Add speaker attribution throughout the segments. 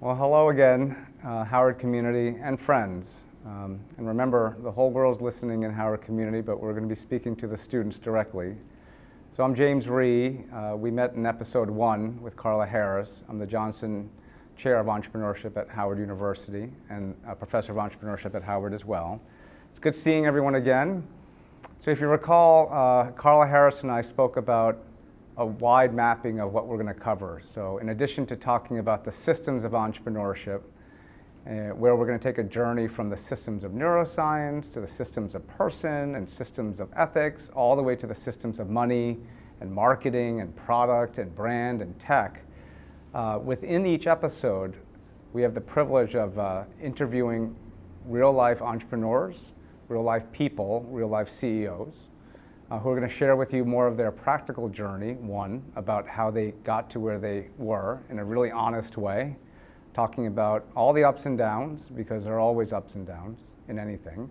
Speaker 1: Well, hello again, Howard community and friends. And remember, the whole world's listening in Howard community, but we're going to be speaking to the students directly. So I'm James Rhee. We met in episode 1 with Carla Harris. I'm the Johnson Chair of Entrepreneurship at Howard University and a Professor of Entrepreneurship at Howard as well. It's good seeing everyone again. So if you recall, Carla Harris and I spoke about a wide mapping of what we're going to cover. So in addition to talking about the systems of entrepreneurship, where we're going to take a journey from the systems of neuroscience to the systems of person and systems of ethics, all the way to the systems of money and marketing and product and brand and tech. Within each episode, we have the privilege of interviewing real-life entrepreneurs, real-life people, real-life CEOs, who are going to share with you more of their practical journey, one, about how they got to where they were in a really honest way, talking about all the ups and downs, because there are always ups and downs in anything.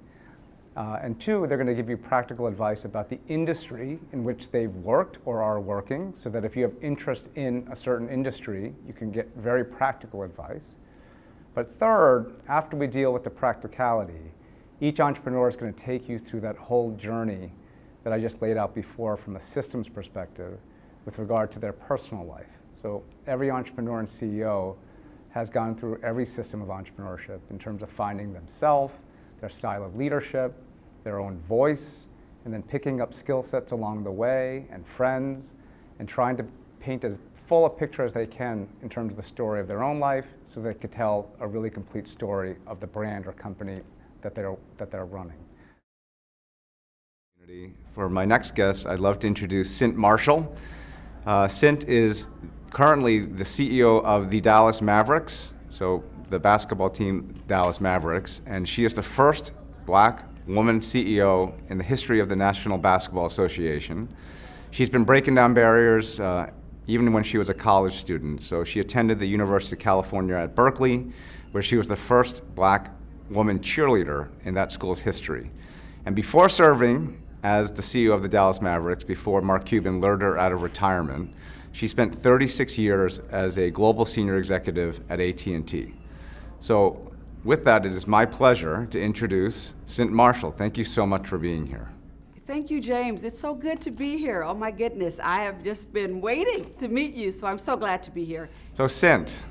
Speaker 1: And two, they're going to give you practical advice about the industry in which they've worked or are working, so that if you have interest in a certain industry, you can get very practical advice. But third, after we deal with the practicality, each entrepreneur is going to take you through that whole journey that I just laid out before from a systems perspective with regard to their personal life. So every entrepreneur and CEO has gone through every system of entrepreneurship in terms of finding themselves, their style of leadership, their own voice, and then picking up skill sets along the way and friends, and trying to paint as full a picture as they can in terms of the story of their own life so they could tell a really complete story of the brand or company that they're running. For my next guest, I'd love to introduce Cynt Marshall. Cynt is currently the CEO of the Dallas Mavericks, so the basketball team Dallas Mavericks, and she is the first black woman CEO in the history of the National Basketball Association. She's been breaking down barriers even when she was a college student. So she attended the University of California at Berkeley, where she was the first black woman cheerleader in that school's history. And before serving as the CEO of the Dallas Mavericks, before Mark Cuban lured her out of retirement, she spent 36 years as a global senior executive at AT&T. So with that, it is my pleasure to introduce Cynt Marshall. Thank you so much for being here.
Speaker 2: Thank you, James. It's so good to be here. Oh my goodness, I have just been waiting to meet you, so I'm so glad to be here.
Speaker 1: So Cynt,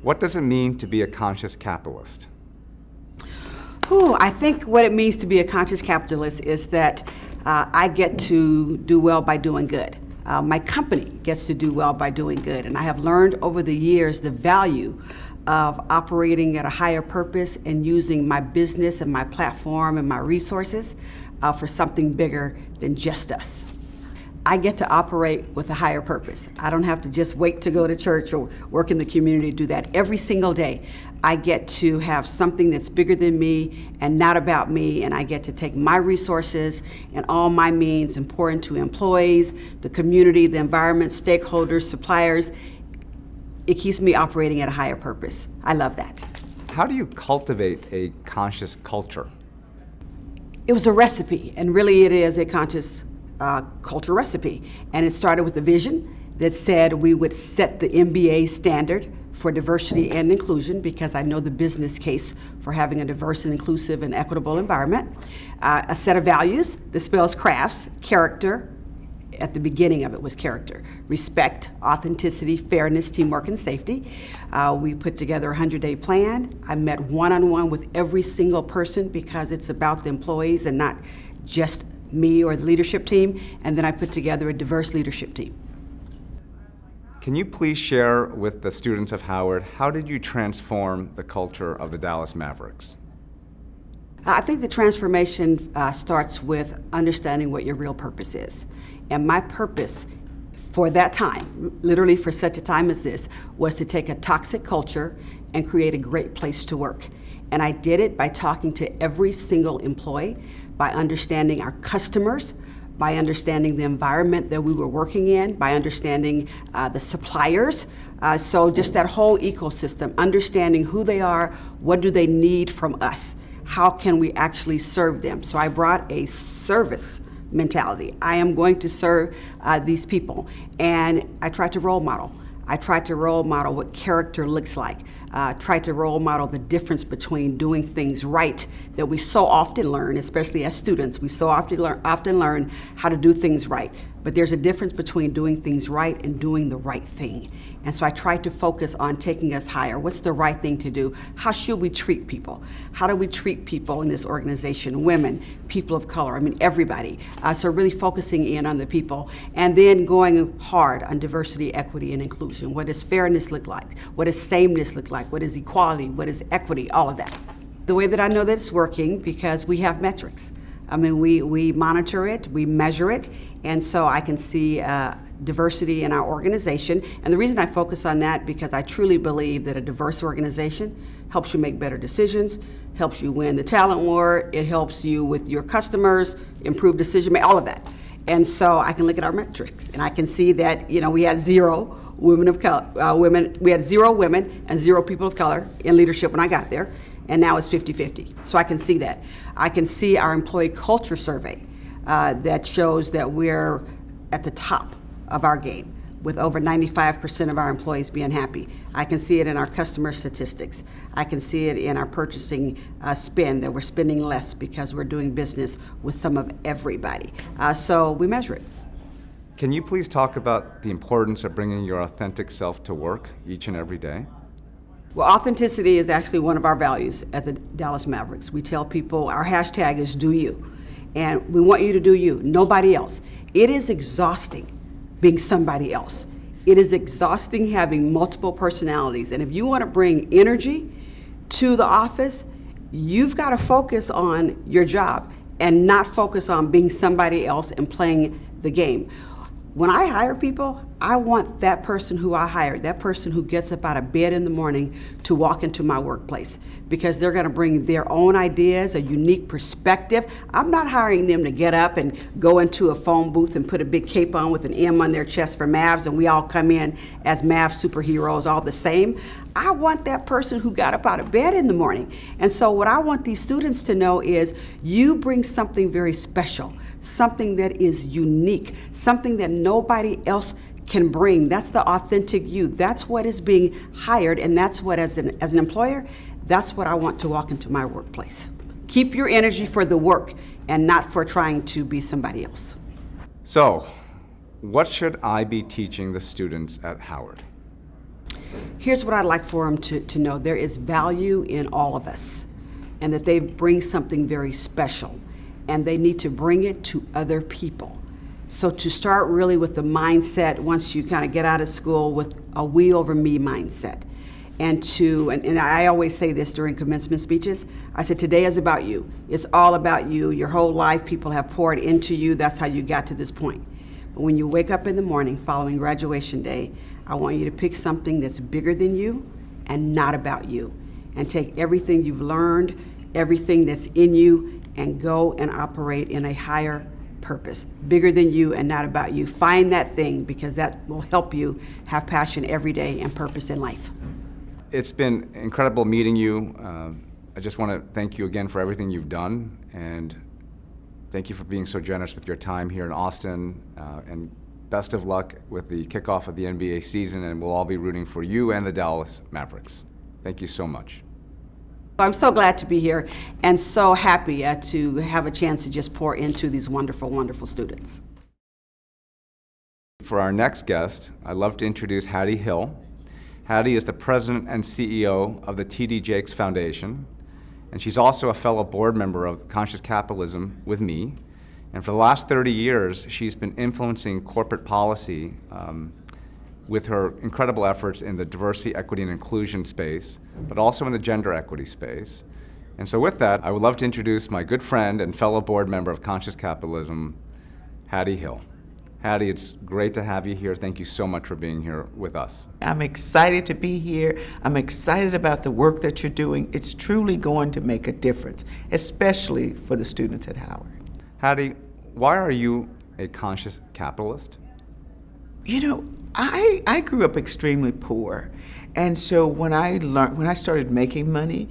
Speaker 1: what does it mean to be a conscious capitalist?
Speaker 2: I think what it means to be a conscious capitalist is that I get to do well by doing good. My company gets to do well by doing good. And I have learned over the years the value of operating at a higher purpose and using my business and my platform and my resources for something bigger than just us. I get to operate with a higher purpose. I don't have to just wait to go to church or work in the community to do that. Every single day, I get to have something that's bigger than me and not about me, and I get to take my resources and all my means and pour into employees, the community, the environment, stakeholders, suppliers. It keeps me operating at a higher purpose. I love that.
Speaker 1: How do you cultivate a conscious culture?
Speaker 2: It was a recipe, and really it is a conscious culture recipe. And it started with a vision that said we would set the MBA standard for diversity and inclusion, because I know the business case for having a diverse and inclusive and equitable environment. A set of values that spells crafts, character. At the beginning of it was character, respect, authenticity, fairness, teamwork, and safety. We put together a 100-day plan. I met one-on-one with every single person because it's about the employees and not just me or the leadership team. And then I put together a diverse leadership team.
Speaker 1: Can you please share with the students of Howard, how did you transform the culture of the Dallas Mavericks?
Speaker 2: I think the transformation starts with understanding what your real purpose is. And my purpose for that time, literally for such a time as this, was to take a toxic culture and create a great place to work. And I did it by talking to every single employee, by understanding our customers, by understanding the environment that we were working in, by understanding the suppliers. So just that whole ecosystem, understanding who they are, what do they need from us, how can we actually serve them. So I brought a service mentality. I am going to serve these people. And I tried to role model. I tried to role model what character looks like. Tried to role model the difference between doing things right that we so often learn, especially as students. We so often learn how to do things right. But there's a difference between doing things right and doing the right thing. And so I tried to focus on taking us higher. What's the right thing to do? How should we treat people? How do we treat people in this organization? Women, people of color, I mean everybody. So really focusing in on the people and then going hard on diversity, equity, and inclusion. What does fairness look like? What does sameness look like? What is equality? What is equity? All of that. The way that I know that it's working, because we have metrics. I mean, we monitor it, we measure it, and so I can see diversity in our organization. And the reason I focus on that, because I truly believe that a diverse organization helps you make better decisions, helps you win the talent war, it helps you with your customers, improve decision making, all of that. And so I can look at our metrics, and I can see that, you know, we had zero women of color, we had 0 women and 0 people of color in leadership when I got there. And now it's 50-50. So I can see that. I can see our employee culture survey that shows that we're at the top of our game with over 95% of our employees being happy. I can see it in our customer statistics. I can see it in our purchasing spend, that we're spending less because we're doing business with some of everybody. So we measure it.
Speaker 1: Can you please talk about the importance of bringing your authentic self to work each and every day?
Speaker 2: Well, authenticity is actually one of our values at the Dallas Mavericks. We tell people our hashtag is do you. And we want you to do you, nobody else. It is exhausting being somebody else. It is exhausting having multiple personalities. And if you want to bring energy to the office, you've got to focus on your job and not focus on being somebody else and playing the game. When I hire people, I want that person who I hired, that person who gets up out of bed in the morning to walk into my workplace, because they're going to bring their own ideas, a unique perspective. I'm not hiring them to get up and go into a phone booth and put a big cape on with an M on their chest for Mavs, and we all come in as Mav superheroes all the same. I want that person who got up out of bed in the morning. And so what I want these students to know is you bring something very special, something that is unique, something that nobody else can bring. That's the authentic you. That's what is being hired, and that's what, as an employer, that's what I want to walk into my workplace. Keep your energy for the work and not for trying to be somebody else.
Speaker 1: So, what should I be teaching the students at Howard?
Speaker 2: Here's what I'd like for them to know. There is value in all of us, and that they bring something very special, and they need to bring it to other people. So to start really with the mindset, once you kind of get out of school, with a we over me mindset. And I always say this during commencement speeches, I said, today is about you. It's all about you. Your whole life, people have poured into you. That's how you got to this point. But when you wake up in the morning following graduation day, I want you to pick something that's bigger than you and not about you. And take everything you've learned, everything that's in you, and go and operate in a higher purpose, bigger than you and not about you. Find that thing, because that will help you have passion every day and purpose in life.
Speaker 1: It's been incredible meeting you. I just want to thank you again for everything you've done, and thank you for being so generous with your time here in Austin, and best of luck with the kickoff of the NBA season, and we'll all be rooting for you and the Dallas Mavericks. Thank you so much.
Speaker 2: I'm so glad to be here and so happy to have a chance to just pour into these wonderful, wonderful students.
Speaker 1: For our next guest, I'd love to introduce Hattie Hill. Hattie is the president and CEO of the T.D. Jakes Foundation, and she's also a fellow board member of Conscious Capitalism with me. And for the last 30 years, she's been influencing corporate policy with her incredible efforts in the diversity, equity, and inclusion space, but also in the gender equity space. And so with that, I would love to introduce my good friend and fellow board member of Conscious Capitalism, Hattie Hill. Hattie, it's great to have you here. Thank you so much for being here with us.
Speaker 3: I'm excited to be here. I'm excited about the work that you're doing. It's truly going to make a difference, especially for the students at Howard.
Speaker 1: Hattie, why are you a conscious capitalist?
Speaker 3: You know, I grew up extremely poor. And so when I started making money,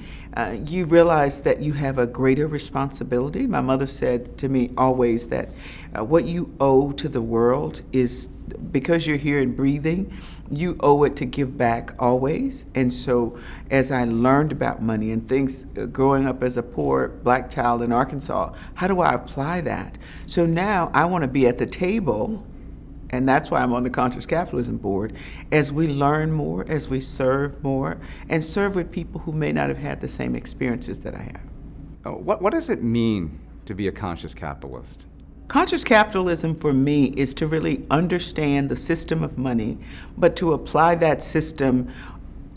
Speaker 3: you realize that you have a greater responsibility. My mother said to me always that what you owe to the world is, because you're here and breathing, you owe it to give back always. And so as I learned about money and things, growing up as a poor black child in Arkansas, how do I apply that? So now I want to be at the table, and that's why I'm on the Conscious Capitalism Board, as we learn more, as we serve more, and serve with people who may not have had the same experiences that I have.
Speaker 1: What does it mean to be a conscious capitalist?
Speaker 3: Conscious capitalism for me is to really understand the system of money, but to apply that system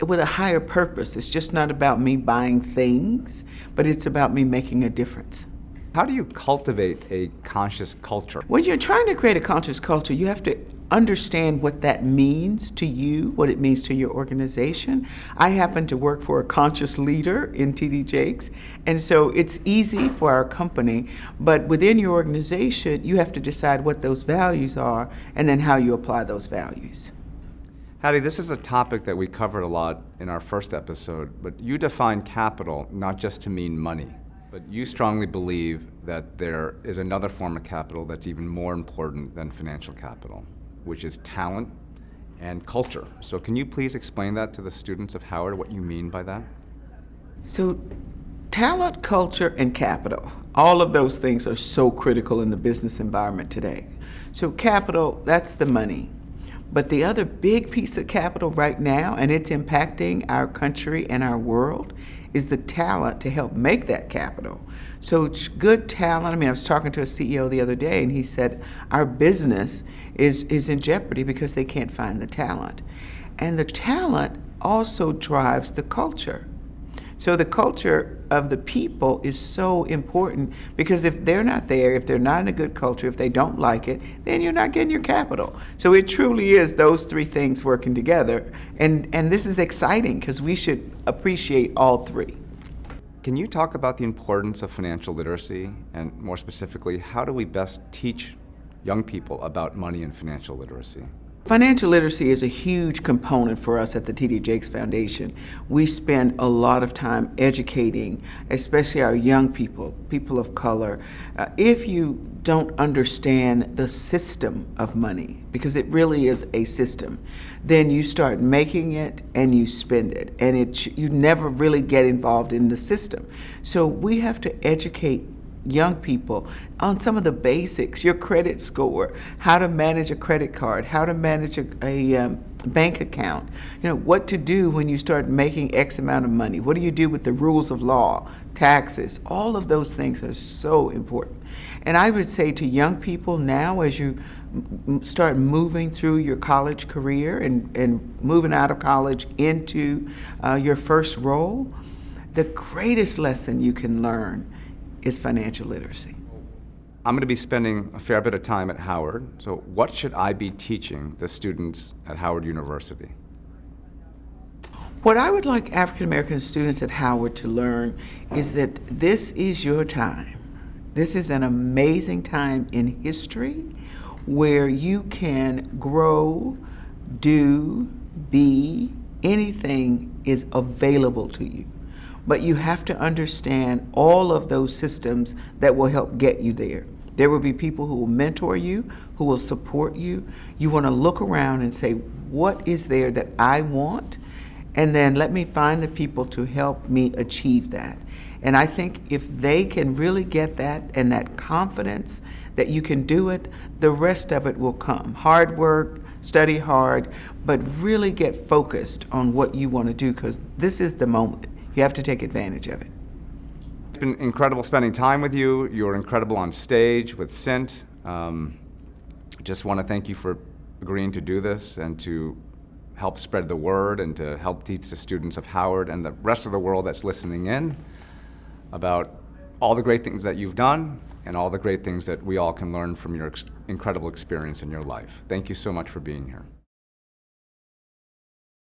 Speaker 3: with a higher purpose. It's just not about me buying things, but it's about me making a difference.
Speaker 1: How do you cultivate a conscious culture?
Speaker 3: When you're trying to create a conscious culture, you have to understand what that means to you, what it means to your organization. I happen to work for a conscious leader in TD Jakes, and so it's easy for our company, but within your organization, you have to decide what those values are and then how you apply those values.
Speaker 1: Hattie, this is a topic that we covered a lot in our first episode, but you define capital not just to mean money. But you strongly believe that there is another form of capital that's even more important than financial capital, which is talent and culture. So can you please explain that to the students of Howard, what you mean by that?
Speaker 3: So talent, culture, and capital, all of those things are so critical in the business environment today. So capital, that's the money. But the other big piece of capital right now, and it's impacting our country and our world, is the talent to help make that capital. So good talent, I was talking to a CEO the other day and he said, our business is in jeopardy because they can't find the talent. And the talent also drives the culture. So the culture of the people is so important, because if they're not there, if they're not in a good culture, if they don't like it, then you're not getting your capital. So it truly is those three things working together. And this is exciting because we should appreciate all three.
Speaker 1: Can you talk about the importance of financial literacy, and more specifically, how do we best teach young people about money and financial literacy?
Speaker 3: Financial literacy is a huge component for us at the TD Jakes Foundation. We spend a lot of time educating, especially our young people, people of color. If you don't understand the system of money, because it really is a system, then you start making it and you spend it, and you never really get involved in the system. So we have to educate young people on some of the basics, your credit score, how to manage a credit card, how to manage a bank account, what to do when you start making X amount of money, what do you do with the rules of law, taxes, all of those things are so important. And I would say to young people now, as you start moving through your college career and moving out of college into your first role, the greatest lesson you can learn is financial literacy.
Speaker 1: I'm going to be spending a fair bit of time at Howard, so what should I be teaching the students at Howard University?
Speaker 3: What I would like African American students at Howard to learn is that this is your time. This is an amazing time in history where you can grow, do, be, anything is available to you. But you have to understand all of those systems that will help get you there. There will be people who will mentor you, who will support you. You want to look around and say, what is there that I want? And then let me find the people to help me achieve that. And I think if they can really get that and that confidence that you can do it, the rest of it will come. Hard work, study hard, but really get focused on what you want to do, because this is the moment. You have to take advantage of it.
Speaker 1: It's been incredible spending time with you. You're incredible on stage with Cynt. Just want to thank you for agreeing to do this and to help spread the word and to help teach the students of Howard and the rest of the world that's listening in about all the great things that you've done and all the great things that we all can learn from your incredible experience in your life. Thank you so much for being here.